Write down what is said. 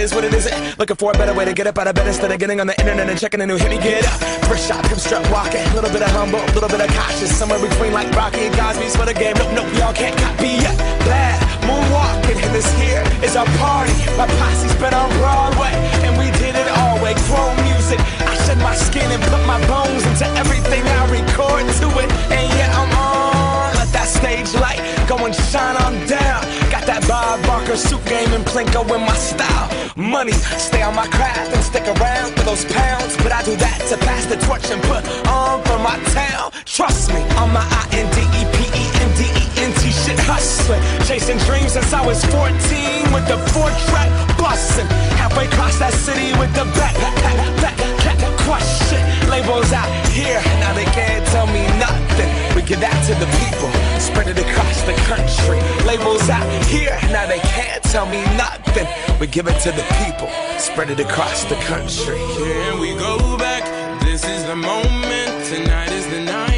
is what it isn't. Looking for a better way to get up out of bed instead of getting on the internet and checking a new hit. Me get up, first shot, come strut walking. A little bit of humble, a little bit of cautious. Somewhere between like Rocky and Cosby's for the game. Nope, y'all can't copy yet. Glad moonwalking, and this here is our party. My posse's been on Broadway, and we did it all way. Grown music, I shed my skin and put my bones into everything I record to it. And yeah, I'm on. Let that stage light go and shine on down. Got that Bob Barker suit game and Plinko in my style. Money, stay on my craft and stick around for those pounds. But I do that to pass the torch and put on for my town. Trust me, on my INDEPENDENT shit hustling. Chasing dreams since I was 14 with the 4-track bustin'. Halfway across that city with the back question. Labels out here, now they can't tell me nothing. We give that to the people, spread it across the country. Labels out here, now they can't tell me nothing. We give it to the people, spread it across the country. Here we go back, this is the moment, tonight is the night.